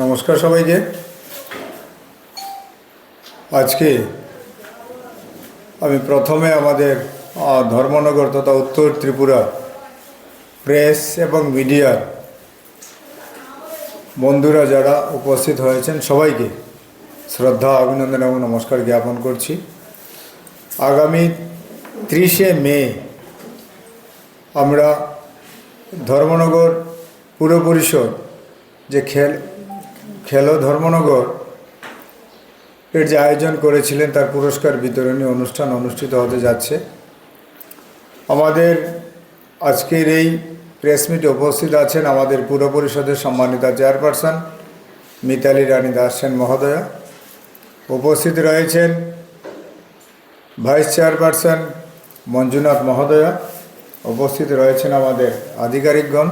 নমস্কার সবাইকে। আজকে আমি প্রথমে আমাদের ধর্মনগর তথা উত্তর ত্রিপুরা প্রেস এবং মিডিয়ার বন্ধুরা যারা উপস্থিত হয়েছেন সবাইকে শ্রদ্ধা, অভিনন্দন এবং নমস্কার জ্ঞাপন করছি। আগামী 30শে মে আমরা ধর্মনগর পুর পরিষদ যে খেলো ধর্মনগর এর যে আয়োজন করেছিলেন তার পুরস্কার বিতরণী অনুষ্ঠান অনুষ্ঠিত হতে যাচ্ছে। আমাদের আজকের এই প্রেস মিটে উপস্থিত আছেন আমাদের পুর পরিষদের সম্মানিতা চেয়ারপারসন মিতালি রানী দাস সেন মহোদয়া, উপস্থিত রয়েছেন ভাইস চেয়ারপারসন মঞ্জুনাথ মহোদয়া, উপস্থিত রয়েছেন আমাদের আধিকারিকগণ,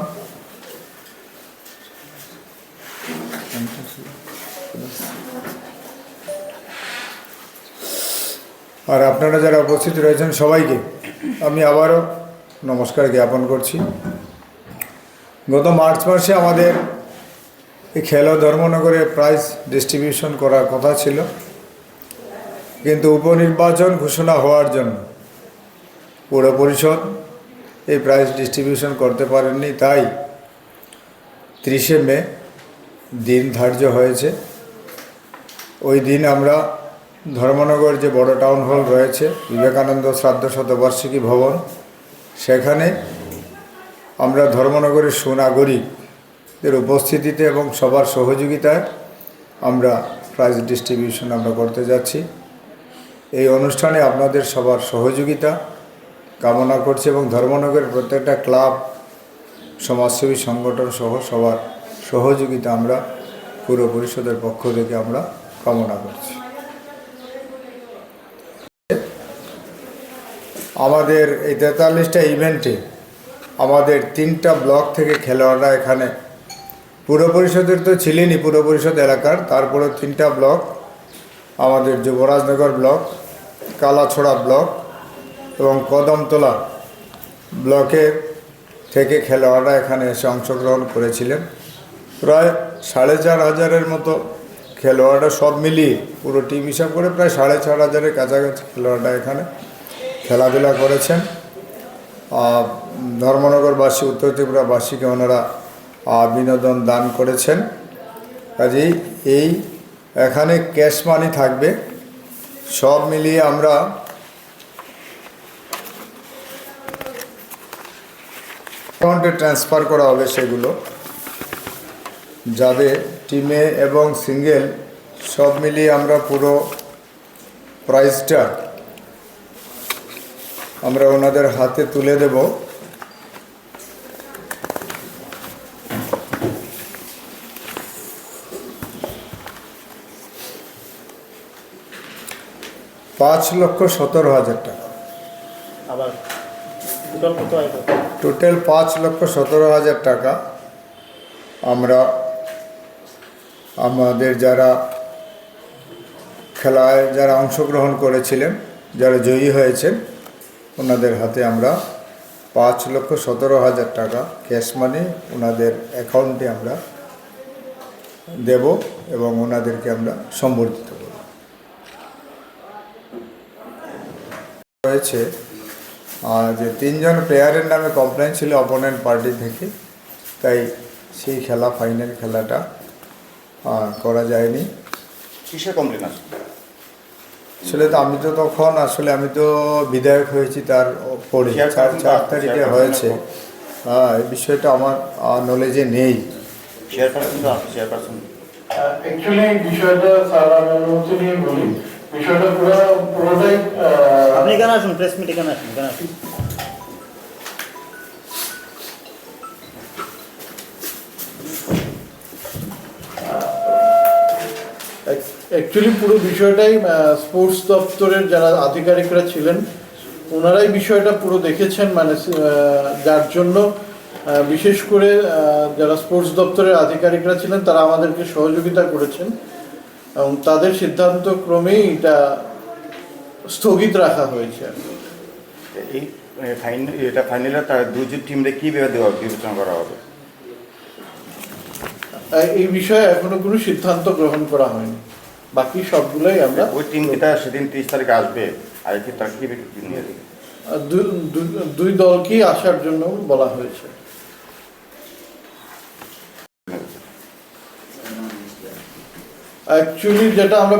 আর আপনারা যারা উপস্থিত রয়েছেন সবাইকে আমি আবারও নমস্কার জ্ঞাপন করছি। গত মার্চ মাসে আমাদের এই খেলো ধর্মনগরে প্রাইজ ডিস্ট্রিবিউশন করার কথা ছিল, কিন্তু উপনির্বাচন ঘোষণা হওয়ার জন্য পৌর পরিষদ এই প্রাইজ ডিস্ট্রিবিউশন করতে পারেননি। তাই 30শে মে দিন ধার্য হয়েছে। ওই দিন আমরা ধর্মনগর যে বড় টাউন হল রয়েছে বিবেকানন্দ শ্রাদ্ধ শতবার্ষিকী ভবন, সেখানে আমরা ধর্মনগরের সুনাগরিকদের উপস্থিতিতে এবং সবার সহযোগিতায় আমরা প্রাইজ ডিস্ট্রিবিউশন আমরা করতে যাচ্ছি। এই অনুষ্ঠানে আপনাদের সবার সহযোগিতা কামনা করছি এবং ধর্মনগরের প্রত্যেকটা ক্লাব, সমাজসেবী সংগঠন সহ সবার সহযোগিতা আমরা পুর পরিষদের পক্ষ থেকে আমরা কামনা করছি। আমাদের এই 43টা ইভেন্টে আমাদের 3টা ব্লক থেকে খেলোয়াড়রা এখানে পুর পরিষদের তো ছিলেনই, পুর পরিষদ এলাকার, তারপরে 3টা ব্লক আমাদের যুবরাজনগর ব্লক, কালাছড়া ব্লক এবং কদমতলা ব্লকের থেকে খেলোয়াড়রা এখানে এসে অংশগ্রহণ করেছিলেন। প্রায় 4500-এর মতো খেলোয়াড়রা সব মিলিয়ে পুরো টিম হিসাব করে প্রায় 4500-এর কাছাকাছি খেলোয়াড়রা এখানে খেলাধুলা করেছেন। ধর্মনগরবাসী, উত্তর ত্রিপুরাবাসীকে ওনারা বিনোদন দান করেছেন। কাজেই এই এখানে ক্যাশ মানি থাকবে, সব মিলিয়ে আমরা অ্যাকাউন্টে ট্রান্সফার করা হবে, সেগুলো যাবে টিমে এবং সিঙ্গেল সব মিলিয়ে আমরা পুরো প্রাইজটা আমরা ওনাদের হাতে তুলে দেব। $5,17,000 টাকা। আবার টোটাল $5,17,000 টাকা আমরা আমাদের যারা খেলায় যারা অংশগ্রহণ করেছিলেন, যারা জয়ী হয়েছেন, ওনাদের হাতে আমরা $5,17,000 টাকা ক্যাশ মানি ওনাদের অ্যাকাউন্টে আমরা দেব এবং ওনাদেরকে আমরা সম্বর্ধিত করব। হয়েছে যে 3 জন প্লেয়ারের নামে কমপ্লেন ছিল অপোনেন্ট পার্টি থেকে, তাই সেই ফাইনাল খেলাটা করা যায়নি। কিসের কমপ্লেন আছে? আসলে তো আমি তো বিধায়ক হয়েছি, তার পরে 4 তারিখে হয়েছে। এই বিষয়টা আমার নলেজে নেই। অ্যাকচুয়ালি বিষয়টা স্যার আমি অনুমতি নিয়ে বলি, বিষয়টা পুরোটাই আপনি এখানে আসুন, প্রেস মিট এখানে আসুন, অ্যাকচুয়ালি পুরো বিষয়টাই স্পোর্টস দপ্তরের যারা আধিকারিকরা ছিলেন ওনারাই বিষয়টা পুরো দেখেছেন, যার জন্য বিশেষ করে যারা স্পোর্টস দপ্তরের আধিকারিকরা ছিলেন তারা আমাদেরকে সহযোগিতা করেছেন এবং তাদের সিদ্ধান্ত ক্রমেই এটা স্থগিত রাখা হয়েছে। এই ফাইনালে তার দুজন টিমরে কীভাবে বিবেচনা করা হবে? এই বিষয়ে এখনো কোনো সিদ্ধান্ত গ্রহণ করা হয়নি। বাকি সবগুলোই আমরা ওই টিমটা সেদিন 30 তারিখে আসবে, আর কি তার কি নিয়ে দেবে? দুই দলকেই আসার জন্য বলা হয়েছে। অ্যাকচুয়ালি যেটা আমরা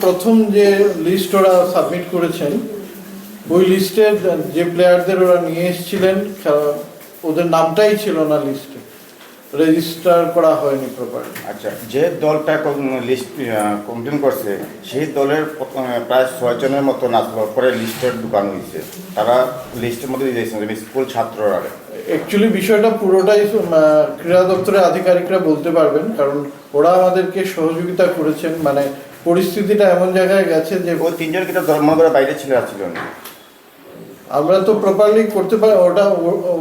প্রথম যে লিস্ট ওরা সাবমিট করেছেন, ওই লিস্টের যে প্লেয়ারদের ওরা নিয়ে এসেছিলেন ওদের নামটাই ছিল না লিস্টে, রেজিস্টার করা হয়নি প্রপারলি। আচ্ছা, যে দলটা লিস্ট কমপ্লেন করছে সেই দলের প্রায় 6 জনের মতো আসলো, পরে লিস্টের দোকান হয়েছে, তারা লিস্টের মধ্যে দিয়ে দিয়েছেন স্কুল ছাত্ররা। অ্যাকচুয়ালি বিষয়টা পুরোটাই ক্রীড়া দপ্তরের আধিকারিকরা বলতে পারবেন, কারণ ওরা আমাদেরকে সহযোগিতা করেছেন। মানে পরিস্থিতিটা এমন জায়গায় গেছে যে ওই 3 জন কিন্তু ধর্মঘটের বাইরে ছিল না। আমরা তো প্রপারলি করতে পারি, ওটা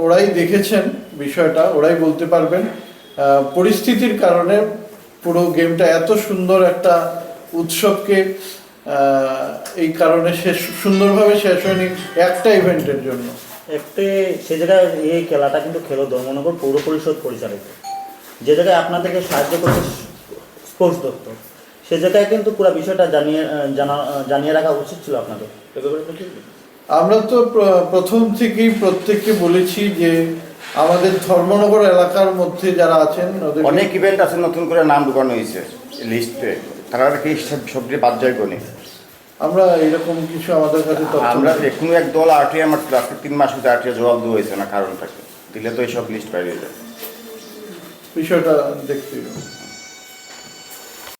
ওরাই দেখেছেন বিষয়টা, ওরাই বলতে পারবেন। পরিস্থিতির কারণে পুরো গেমটা এত সুন্দর একটা উৎসবকে এই কারণে সুন্দরভাবে শেষ হয়নি একটা ইভেন্টের জন্য। একটি সে জায়গায় এই খেলাটা কিন্তু খেলো ধর্মনগর পৌর পরিষদ পরিচালিত, যে জায়গায় আপনাদেরকে সাহায্য করছে স্পোর্টস দপ্তর, সে জায়গায় কিন্তু পুরো বিষয়টা জানিয়ে রাখা উচিত ছিল আপনাদের। আমরা তো প্রথম থেকেই প্রত্যেককে বলেছি যে আমাদের ধর্মনগর এলাকার মধ্যে যারা আছেন ওদের অনেক ইভেন্ট আছে, নতুন করে নাম ঢুকানো হয়েছে লিস্টে, তারা কি সবটি বাদ যায় কোনে? আমরা এরকম কিছু আমাদের কাছে আমরা এখনো এক দল আরটিআই আমার 3 মাস হতে আরটিআই জবাব দেওয়া হয়েছে না, কারণটাকে দিলে তো এইসব লিস্ট বাইরে যায়। বিষয়টা দেখতে